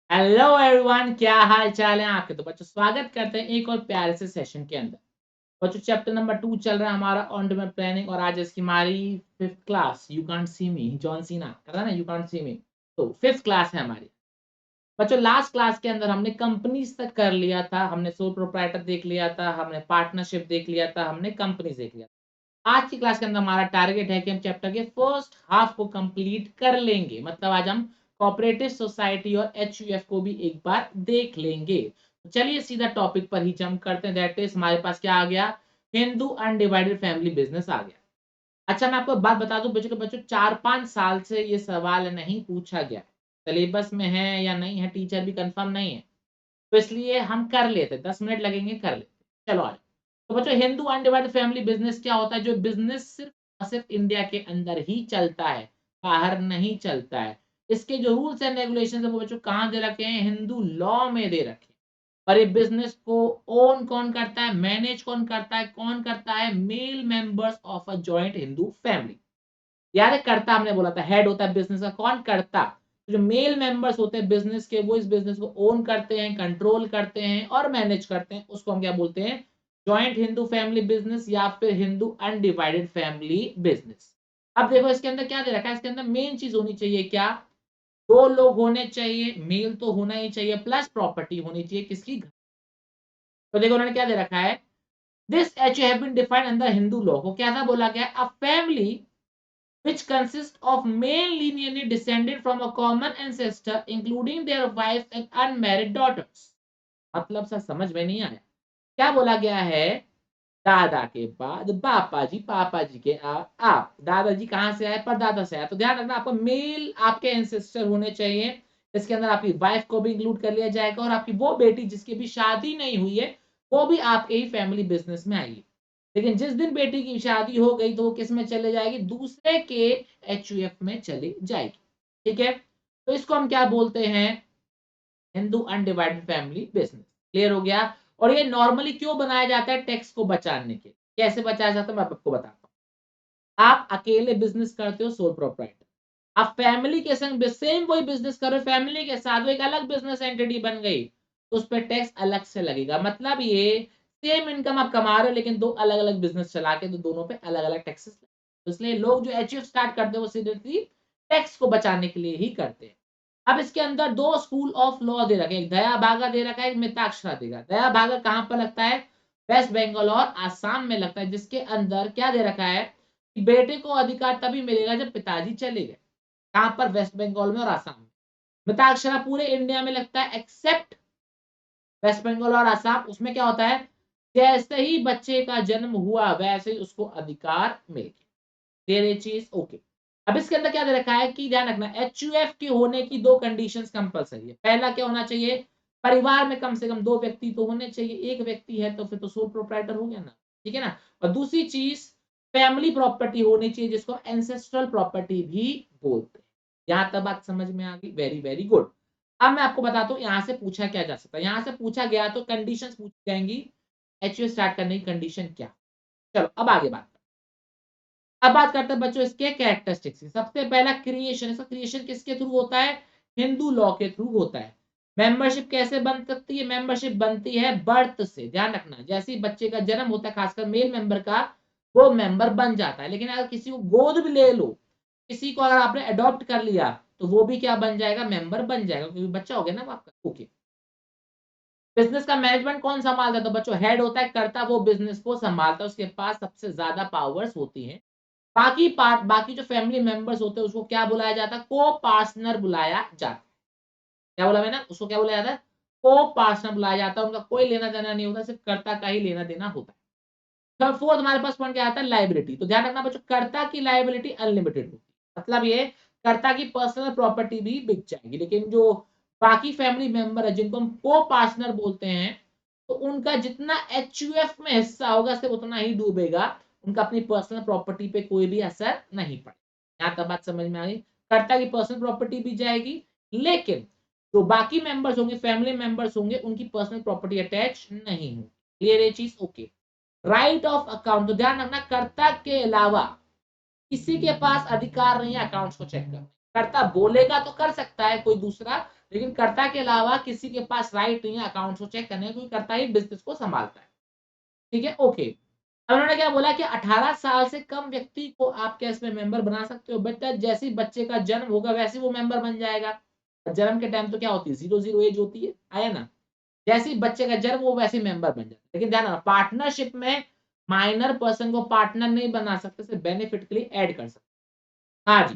Hello everyone, क्या हाल चाल है आपके। तो बच्चों स्वागत करते हैं एक और प्यारे से सेशन के अंदर। बच्चों चैप्टर नंबर 2 चल रहा है हमारा ऑन डिमांड प्लानिंग और आज इसकी हमारी 5th class. You can't see me, John Cena कर ना, यू कांट सी मी। तो 5th क्लास है हमारी। बच्चों लास्ट क्लास के अंदर हमने कंपनीज तक कर लिया था, हमने सोल प्रोप्राइटर देख लिया था, हमने पार्टनरशिप देख लिया था, हमने कंपनीज देख लिया था। आज की क्लास के अंदर हमारा टारगेट है कि हम चैप्टर के फर्स्ट हाफ को कंप्लीट कर लेंगे। मतलब आज हम कोऑपरेटिव सोसाइटी और एचयूएफ को भी एक बार देख लेंगे। तो चलिए सीधा टॉपिक पर ही जंप करते हैं। दैट इज हमारे पास क्या आ गया, हिंदू अनडिवाइडेड फैमिली बिजनेस आ गया। अच्छा मैं आपको एक बात बता दूं बच्चों के बच्चों, 4-5 साल से ये सवाल नहीं पूछा गया, सिलेबस में है या नहीं है टीचर भी कंफर्म नहीं है। तो इसलिए हम कर लेते, 10 मिनट लगेंगे कर लेते। चलो आज तो बच्चों, हिंदू अनडिवाइडेड फैमिली बिजनेस क्या होता है। जो बिजनेस सिर्फ और सिर्फ इंडिया के अंदर ही चलता है, बाहर नहीं चलता है। इसके जो रूल्स एंड रेगुलेशन है वो बच्चों कहाँ दे रखे हैं, हिंदू लॉ में दे रखे हैं। और ये बिजनेस को ओन कौन करता है, मैनेज कौन करता है, कौन करता है, male members of a joint Hindu family. यार ये करता हमने बोला था, हेड होता है बिजनेस का, कौन करता। तो जो मेल मेंबर्स होते हैं बिजनेस के, वो इस बिजनेस को ओन करते हैं, कंट्रोल करते हैं और मैनेज करते हैं। उसको हम क्या बोलते हैं, जॉइंट हिंदू फैमिली बिजनेस या फिर हिंदू अनडिवाइडेड फैमिली बिजनेस। अब देखो इसके अंदर क्या दे रखा है, इसके अंदर मेन चीज होनी चाहिए क्या, दो लोग होने चाहिए, मेल तो होना ही चाहिए, प्लस प्रॉपर्टी होनी चाहिए किसकी। तो देखो उन्होंने क्या दे रखा है, this H have been defined under Hindu law. को क्या था बोला गया, a family which consists of male lineally descended from a common ancestor, including their wives and unmarried daughters। मतलब सर समझ में नहीं आया, क्या बोला गया है, दादा के बाद पापा जी के आप, दादाजी कहाँ से आए, परदादा से आए। तो ध्यान रखना आपको मेल आपके एंसेस्टर होने चाहिए। इसके अंदर आपकी वाइफ को भी इंक्लूड कर लिया जाएगा और आपकी वो बेटी जिसकी भी शादी नहीं हुई है वो भी आपके ही फैमिली बिजनेस में आएगी। लेकिन जिस दिन बेटी की शादी हो गई तो वो किस में चले जाएगी, दूसरे के एचयूएफ में चली जाएगी। ठीक है, तो इसको हम क्या बोलते हैं, Hindu undivided family business. Clear हो गया। और ये नॉर्मली क्यों बनाया जाता है, टैक्स को बचाने के। कैसे बचाया जाता है मैं आपको बताता हूँ। आप अकेले बिजनेस करते हो, सोल प्रोप्राइटर, आप फैमिली के संग सेम वही बिजनेस कर रहे हो, फैमिली के साथ वो एक अलग बिजनेस एंटिटी बन गई तो उस पर टैक्स अलग से लगेगा। मतलब ये सेम इनकम आप कमा रहे हो लेकिन दो अलग अलग बिजनेस चला के तो दोनों पे अलग अलग टैक्सेस। इसलिए लोग जो एचयूएफ स्टार्ट करते हैं वो सीधे टैक्स को बचाने के लिए ही करते हैं। अब इसके अंदर दो स्कूल ऑफ लॉ दे रखे हैं, एक दया भागा दे रखा है, एक मिताक्षरा देगा। दया भागा कहां पर लगता है, वेस्ट बंगाल और आसाम में लगता है, जिसके अंदर क्या दे रखा है कि बेटे को अधिकार तभी मिलेगा जब पिताजी चले गए। कहां पर, वेस्ट बंगाल में और आसाम में। मिताक्षरा पूरे इंडिया में लगता है एक्सेप्ट वेस्ट बंगाल और आसाम। उसमें क्या होता है, जैसे ही बच्चे का जन्म हुआ वैसे ही उसको अधिकार मिल गया। ये चीज ओके। अब इसके अंदर क्या दे रखा है कि ध्यान रखना, एचयूएफ के होने की दो कंडीशंस कंपलसरी है। पहला क्या होना चाहिए, परिवार में कम से कम दो व्यक्ति तो होने चाहिए। एक व्यक्ति है तो फिर तो सोल प्रोप्राइटर हो गया ना, ठीक है ना। और दूसरी चीज, फैमिली प्रॉपर्टी होनी चाहिए जिसको एंसेस्ट्रल प्रॉपर्टी भी बोलते हैं। यहां तक बात समझ में आ गई, वेरी वेरी गुड। अब मैं आपको बताता हूँ यहाँ से पूछा क्या जा सकता है। यहाँ से पूछा गया तो कंडीशंस पूछी जाएंगी, एचयूएफ स्टार्ट करने की कंडीशन क्या। चलो अब आगे बात, अब बात करते हैं बच्चों इसके कैरेक्टरिस्टिक्स की। सबसे पहला क्रिएशन, इसका क्रिएशन किसके थ्रू होता है, हिंदू लॉ के थ्रू होता है। मेंबरशिप कैसे बन सकती है, मेंबरशिप बनती है बर्थ से। ध्यान रखना, जैसे ही बच्चे का जन्म होता है खासकर मेल मेंबर का, वो मेंबर बन जाता है। लेकिन अगर किसी को गोद भी ले लो, किसी को अगर आपने अडॉप्ट कर लिया तो वो भी क्या बन जाएगा, मेंबर बन जाएगा, क्योंकि बच्चा हो गया ना आपका। ओके, बिजनेस का मैनेजमेंट कौन संभालता है, तो बच्चों हेड होता है, करता वो बिजनेस को संभालता है, उसके पास सबसे ज्यादा पावर्स होती हैं। बाकी जो फैमिली मेंबर्स होते हैं उसको क्या बुलाया जाता है, को पार्टनर बुलाया जाता है। क्या बोला मैंने, उसको क्या बुलाया जाता है, को पार्टनर बुलाया जाता है। उनका कोई लेना देना नहीं होता, सिर्फ कर्ता का ही लेना देना होता है। थर्ड फोर्थ हमारे पास पॉइंट क्या आता है, लाइबिलिटी। तो ध्यान रखना बच्चों, कर्ता की लाइबिलिटी अनलिमिटेड होती है। मतलब ये कर्ता की पर्सनल प्रॉपर्टी भी बिक जाएगी, लेकिन जो बाकी फैमिली मेंबर है जिनको हम को पार्टनर बोलते हैं, तो उनका जितना एचयूएफ में हिस्सा होगा सिर्फ उतना ही डूबेगा, उनका अपनी पर्सनल प्रॉपर्टी पे कोई भी असर नहीं पड़ेगा। यहाँ तक बात समझ में आ गई, कर्ता की पर्सनल प्रॉपर्टी भी जाएगी, लेकिन जो बाकी मेंबर्स होंगे, फैमिली मेंबर्स होंगे, उनकी पर्सनल प्रॉपर्टी अटैच नहीं होगी। क्लियर ये चीज, ओके। राइट ऑफ अकाउंट, तो ध्यान रखना कर्ता के अलावा किसी के पास अधिकार नहीं है अकाउंट्स को चेक करने। कर्ता बोलेगा तो कर सकता है कोई दूसरा, लेकिन कर्ता के अलावा किसी के पास राइट नहीं है अकाउंट्स को चेक करने का, क्योंकि कर्ता ही बिजनेस को संभालता है। ठीक है, ओके। अब उन्होंने क्या बोला कि 18 साल से कम व्यक्ति को आप क्या इसमें मेंबर बना सकते हो, बेटा जैसे ही बच्चे का जन्म होगा वैसे ही वो मेंबर बन जाएगा। जन्म के टाइम तो क्या होती है, 0 एज होती है, आया ना। जैसे ही बच्चे का जन्म वो वैसे ही मेंबर बन जाता है। लेकिन ध्यान रखना, पार्टनरशिप में माइनर पर्सन को पार्टनर नहीं बना सकते, सिर्फ बेनिफिट के लिए ऐड कर सकते। हाँ जी।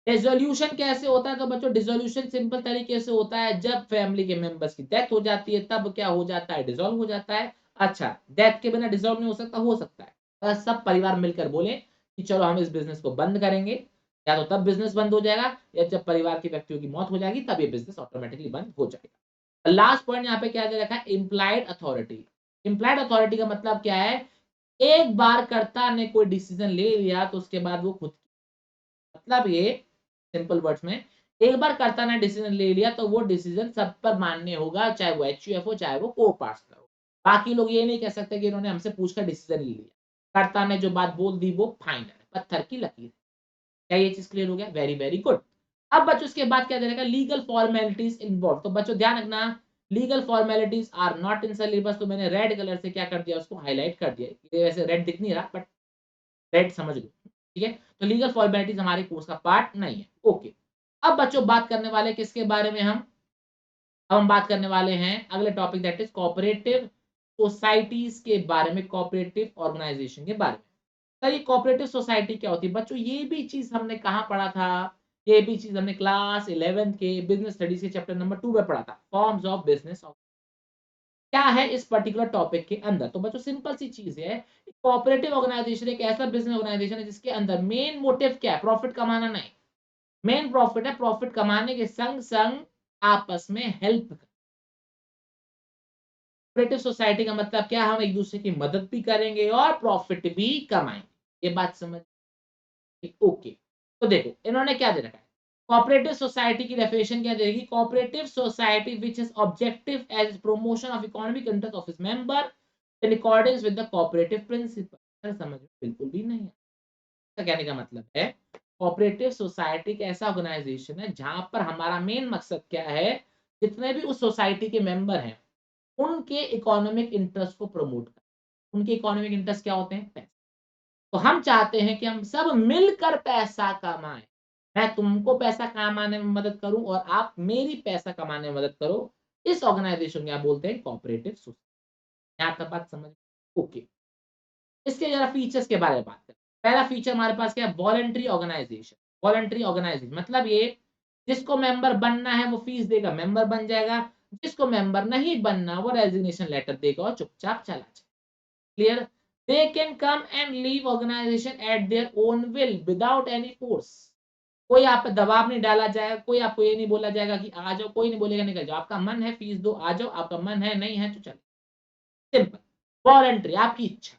डिसोल्यूशन कैसे होता है, तो बच्चों डिसोल्यूशन सिंपल तरीके से होता है, जब फैमिली के मेंबर्स की डेथ हो जाती है तब क्या हो जाता है, डिसॉल्व हो जाता है। अच्छा, डेथ के बिना डिसॉल्व नहीं हो सकता है। बस सब परिवार मिलकर बोले कि चलो हम इस बिजनेस को बंद करेंगे, या तो तब बिजनेस बंद हो जाएगा, या जब परिवार के व्यक्तियों की मौत हो जाएगी तब ये बिजनेस ऑटोमेटिकली बंद हो जाएगा। लास्ट पॉइंट यहाँ पे क्या दे रखा है, इम्प्लाइड अथॉरिटी। इम्प्लाइड अथॉरिटी का मतलब क्या है, एक बार कर्ता ने कोई डिसीजन ले लिया तो उसके बाद वो खुद, मतलब ये सिंपल वर्ड्स में, एक बार कर्ता ने डिसीजन ले लिया तो वो डिसीजन सब पर मान्य होगा, चाहे वो एचयूएफ हो चाहे वो को पार्षद हो। बाकी लोग ये नहीं कह सकते कि इन्होंने हमसे पूछकर डिसीजन ले लिया। कर्ता ने जो बात बोल दी वो फाइनल है, पत्थर की लकीर। क्या ये चीज क्लियर हो गया? Very very good. अब बच्चों उसके बाद क्या देगा, लीगल फॉर्मेलिटीज इन्वॉल्व। तो बच्चों ध्यान रखना, legal formalities are not in syllabus. तो मैंने रेड कलर से क्या कर दिया, उसको हाईलाइट कर दिया। ये वैसे रेड दिख नहीं रहा बट रेड समझ लो, ठीक है। तो लीगल फॉर्मेलिटीज हमारे कोर्स का पार्ट नहीं है, ओके। अब बच्चों बात करने वाले किसके बारे में हम बात करने वाले हैं अगले topic, that is cooperative societies के बारे में, कोऑपरेटिव ऑर्गेनाइजेशन के बारे में। सर ये कोऑपरेटिव सोसाइटी क्या होती है बच्चों, ये भी चीज हमने कहाँ पढ़ा था, ये भी चीज हमने क्लास 11th के बिजनेस स्टडीज के चैप्टर नंबर 2 में पढ़ा था, फॉर्म्स ऑफ बिजनेस। क्या है इस पर्टिकुलर टॉपिक के अंदर, तो बच्चों सिंपल सी चीज है, कोऑपरेटिव ऑर्गेनाइजेशन एक ऐसा बिजनेस ऑर्गेनाइजेशन है जिसके अंदर मेन मोटिव क्या है, प्रॉफिट कमाना नहीं। मेन प्रॉफिट है, प्रॉफिट कमाने के संग संग आपस में हेल्प। कोऑपरेटिव सोसाइटी का मतलब क्या, हम एक दूसरे की मदद भी करेंगे और प्रॉफिट भी कमाएंगे। ये बात समझ, ओके। तो देखो इन्होंने क्या दे रखा है, कोऑपरेटिव सोसाइटी की डेफिनेशन क्या देगी, cooperative society which is objective as promotion of economic interest of its member in according with the cooperative principle. समझ में बिल्कुल भी नहीं है। इसका कहने का मतलब है, कोऑपरेटिव सोसाइटी एक ऐसा ऑर्गेनाइजेशन है जहां पर हमारा मेन मकसद क्या है, जितने भी उस सोसाइटी के मेंबर हैं उनके इकोनॉमिक इंटरेस्ट को प्रमोट करना। उनके इकोनॉमिक इंटरेस्ट क्या होते हैं, पैसे। तो हम चाहते हैं कि हम सब मिलकर पैसा कमाएं, मैं तुमको पैसा कमाने में मदद करूं और आप मेरी पैसा कमाने में मदद करो। इस ऑर्गेनाइजेशन को आप बोलते हैं कोऑपरेटिव सोसाइटी। यहां तक बात समझ, ओके। इसके जरा फीचर्स के बारे में बात करें। पहला फीचर हमारे पास क्या है, वॉलंटरी ऑर्गेनाइजेशन। वॉलंटरी ऑर्गेनाइजेशन मतलब ये, जिसको मेंबर बनना है वो फीस देगा, मेंबर बन जाएगा। जिसको मेंबर नहीं बनना वो रेजिग्नेशन लेटर देगा और चुपचाप चला जाए। Clear? They can come and leave organization at their own will without any force. कोई आप पे दबाव नहीं डाला जाएगा, कोई आपको ये नहीं बोला जाएगा कि आ जाओ, कोई नहीं बोलेगा निकल जाओ। आपका मन है फीस दो, आ जाओ, आपका मन है नहीं है तो चलो, सिंपल। वॉलंटरी, आपकी इच्छा।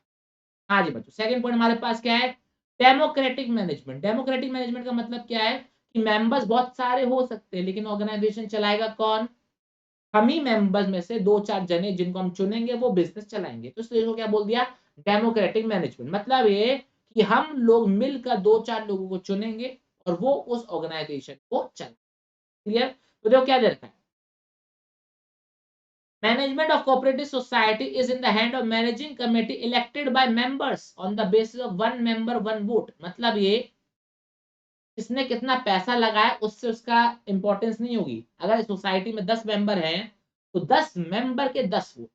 हाँ जी बच्चों, सेकंड पॉइंट हमारे पास क्या है, डेमोक्रेटिक मैनेजमेंट। डेमोक्रेटिक मैनेजमेंट का मतलब क्या है कि मेंबर्स बहुत सारे हो सकते हैं लेकिन ऑर्गेनाइजेशन चलाएगा कौन, हम ही मेंबर्स में से दो चार जने जिनको हम चुनेंगे वो बिजनेस चलाएंगे। तो इसलिए इसको क्या बोल दिया, डेमोक्रेटिक मैनेजमेंट। मतलब ये कि हम लोग मिलकर दो चार लोगों को चुनेंगे और वो उस ऑर्गेनाइजेशन को चलाए। क्लियर? तो देखो क्या दे रखा है, management of cooperative society is in the hand of managing committee elected by members on the basis of one member one vote। मतलब ये इसने कितना पैसा लगाया उससे उसका इंपॉर्टेंस नहीं होगी। अगर सोसाइटी में 10 मेंबर हैं तो 10 मेंबर के 10 वोट,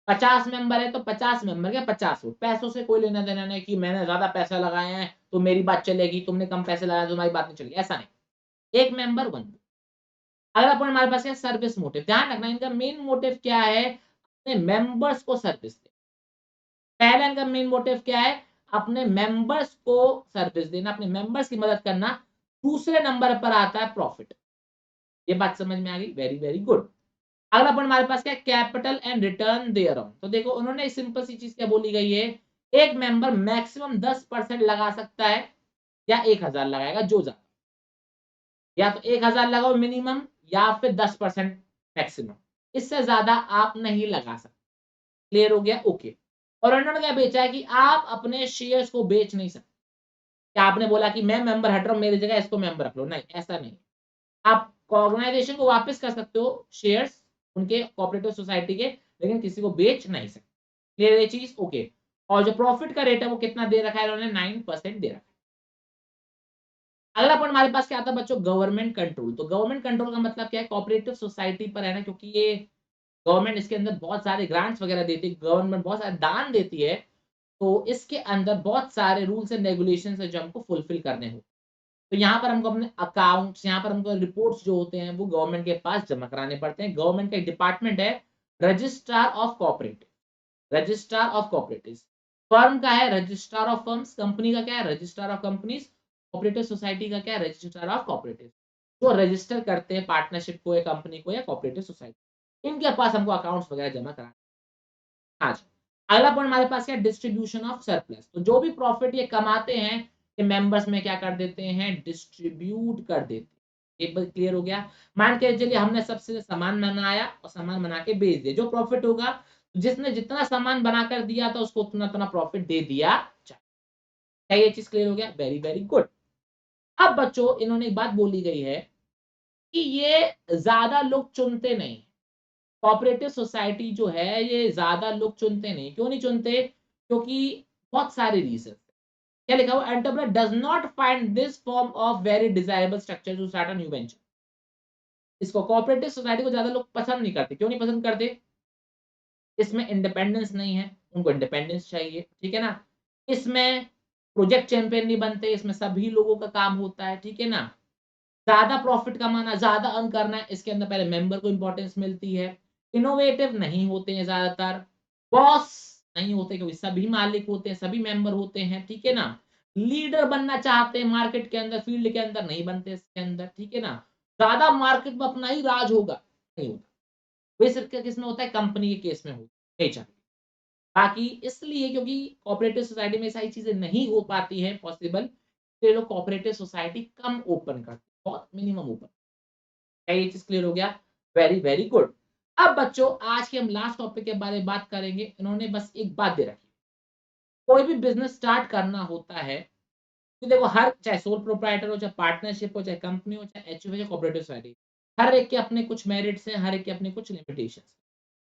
50 मेंबर है तो 50 मेंबर के 50 वोट। पैसों से कोई लेना देना नहीं कि मैंने ज्यादा पैसा लगाए हैं तो मेरी बात चलेगी, तुमने कम पैसे लगाए तो तुम्हारी बात नहीं चलेगी, ऐसा नहीं। एक मेंबर वन वोट। अगला पॉइंट हमारे पास है सर्विस मोटिव। ध्यान रखना इनका मेन मोटिव क्या है, अपने मेंबर्स को सर्विस दे। पहला इनका मेन मोटिव क्या है, अपने मेंबर्स को सर्विस देना, अपने मेंबर्स की मदद करना। दूसरे नंबर पर आता है प्रॉफिट। ये बात समझ में आ गई, वेरी वेरी गुड। अगला पॉइंट हमारे पास क्या है, capital and return thereon. तो देखो उन्होंने सिंपल सी चीज क्या बोली गई है, एक मेंबर मैक्सिमम 10% लगा सकता है या 1000 लगाएगा जो ज्यादा, या तो 1000 लगाओ मिनिमम या फिर 10% मैक्सिमम, इससे ज्यादा आप नहीं लगा सकते। क्लियर हो गया, ओके। और उन्होंने क्या बेचा है कि आप अपने शेयर्स को बेच नहीं सकते। क्या आपने बोला कि मैं मेंबर हट रहा हूं मेरी जगह इसको मेंबर रख लो, नहीं ऐसा नहीं। आप ऑर्गेनाइजेशन को वापस कर सकते हो शेयर्स उनके कोऑपरेटिव सोसाइटी के, लेकिन किसी को बेच नहीं सकते। क्लियर ये चीज? ओके। और जो प्रॉफिट का रेट है वो कितना दे रखा है इन्होंने? 9% दे रखा है। अगला पॉइंट हमारे पास क्या आता है बच्चों? Government control. तो गवर्नमेंट कंट्रोल का मतलब क्या है? कोऑपरेटिव सोसाइटी पर है ना, क्योंकि ये गवर्नमेंट इसके अंदर बहुत सारे ग्रांट्स वगैरह देती है, गवर्नमेंट बहुत सारे दान देती है, तो इसके अंदर बहुत सारे रूल्स एंड रेगुलेशंस है जो हमको फुलफिल करने हो। तो यहाँ पर हमको अपने अकाउंट्स, यहाँ पर हमको रिपोर्ट्स जो होते हैं वो गवर्नमेंट के पास जमा कराने पड़ते हैं। गवर्नमेंट का एक डिपार्टमेंट है registrar of cooperative, registrar of cooperative. Firm का है रजिस्ट्रार ऑफ फर्म्स, कंपनी का क्या है? Registrar of companies. Cooperative society का क्या है? Registrar of cooperative. जो रजिस्टर करते हैं पार्टनरशिप को या कंपनी को या कोऑपरेटिव सोसाइटी, इनके पास हमको अकाउंट्स वगैरह जमा कराना। आज अगला पॉइंट हमारे पास क्या है? Distribution of surplus. तो जो भी प्रॉफिट ये कमाते हैं ये मेंबर्स में क्या कर देते हैं? डिस्ट्रीब्यूट कर देते हैं। एक बार क्लियर हो गया? मान के चलिए हमने सबसे सामान बनाया और सामान बना के बेच दिया, जो प्रॉफिट होगा जिसने जितना सामान बनाकर दिया था उसको उतना उतना प्रॉफिट दे दिया जाए। क्या ये चीज क्लियर हो गया? Very very good. अब बच्चों इन्होंने एक बात बोली गई है कि ये ज्यादा लोग चुनते नहीं। कोऑपरेटिव सोसाइटी जो है ये ज्यादा लोग चुनते नहीं। क्यों नहीं चुनते? क्योंकि बहुत सारे रीजन। क्या लिखा हुआ? Entrepreneur does not find this form of very desirable structure to start a new venture. इसको कोऑपरेटिव सोसाइटी को ज्यादा लोग पसंद नहीं करते। क्यों नहीं पसंद करते? इसमें इंडिपेंडेंस नहीं है, उनको इंडिपेंडेंस चाहिए, ठीक है ना। इसमें प्रोजेक्ट चैंपियन नहीं बनते, इसमें सभी लोगों का काम होता है, ठीक है ना। ज्यादा प्रॉफिट कमाना, ज्यादा अर्न करना है, इसके अंदर पहले मेंबर को इंपॉर्टेंस मिलती है। इनोवेटिव नहीं होते हैं ज्यादातर, बॉस नहीं होते क्योंकि सभी मालिक होते हैं, सभी मेंबर होते हैं, ठीक है ना। लीडर बनना चाहते हैं मार्केट के अंदर, फील्ड के अंदर नहीं बनते इसके अंदर, ठीक है ना। ज्यादा मार्केट में अपना ही राज होगा, नहीं होता। वे सिर्फ किसमें होता है? कंपनी के केस में होता है। बाकी इसलिए क्योंकि कोऑपरेटिव सोसाइटी में सारी चीजें नहीं हो पाती है पॉसिबल, तो ये लोग कोऑपरेटिव सोसाइटी कम ओपन करते हैं, बहुत मिनिमम ओपन। क्या ये चीज क्लियर हो गया? Very very good. अब बच्चों आज के हम लास्ट टॉपिक के बारे में बात करेंगे। इन्होंने बस एक बात दे रखी, कोई भी बिजनेस स्टार्ट करना होता है तो देखो, हर चाहे सोल प्रोप्राइटर हो, चाहे पार्टनरशिप हो, चाहे कंपनी हो, चाहे एचयू हो, चाहे कोऑपरेटिव सोसाइटी, हर एक के अपने कुछ मेरिट्स हैं, हर एक के अपने कुछ लिमिटेशंस।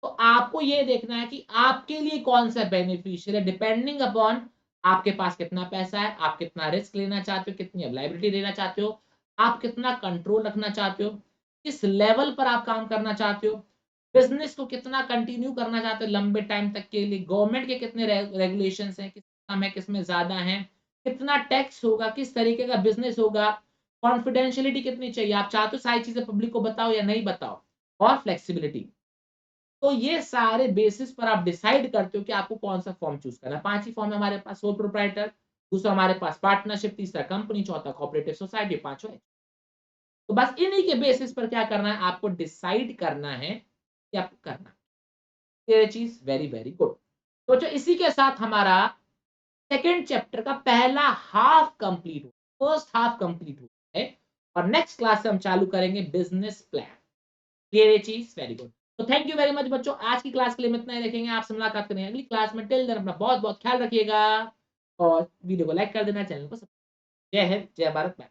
तो आपको ये देखना है कि आपके लिए कौन सा बेनिफिशियल है, डिपेंडिंग अपॉन आपके पास कितना पैसा है, आप कितना रिस्क लेना चाहते हो, कितनी अवेलेबिलिटी लेना चाहते हो, आप कितना कंट्रोल रखना चाहते हो, किस लेवल पर आप काम करना चाहते हो, बिजनेस को कितना कंटिन्यू करना चाहते हो लंबे टाइम तक के लिए, गवर्नमेंट के कितने रेगुलेशंस हैं, किस कम है, किसमें ज्यादा है, कितना टैक्स होगा, किस तरीके का बिजनेस होगा, कॉन्फिडेंशियलिटी कितनी चाहिए, आप चाहते हो सारी चीजें पब्लिक को बताओ या नहीं बताओ, और फ्लेक्सिबिलिटी। तो ये सारे बेसिस पर आप डिसाइड करते हो कि आपको कौन सा फॉर्म चूज करना है। 5 ही फॉर्म है हमारे पास, सोल प्रोप्राइटर, दूसरा हमारे पास पार्टनरशिप, तीसरा कंपनी, चौथा कोऑपरेटिव सोसाइटी, पांचवा। तो बस इन्हीं के बेसिस पर क्या करना है, आपको डिसाइड करना है कि आपको करना है। ये चीज वेरी वेरी गुड। तो जो इसी के साथ हमारा सेकेंड चैप्टर का पहला हाफ कंप्लीट हो, फर्स्ट हाफ कंप्लीट हो है, और नेक्स्ट क्लास से हम चालू करेंगे बिजनेस प्लान। क्लियर ये चीज? Very good. तो थैंक यू वेरी मच बच्चों, आज की क्लास के लिए हम इतना ही रखेंगे। आपसे मुलाकात करेंगे अगली क्लास में। टिल देन अपना बहुत बहुत ख्याल रखिएगा और वीडियो को लाइक कर देना, चैनल को सब्सक्राइब। जय हिंद, जय भारत।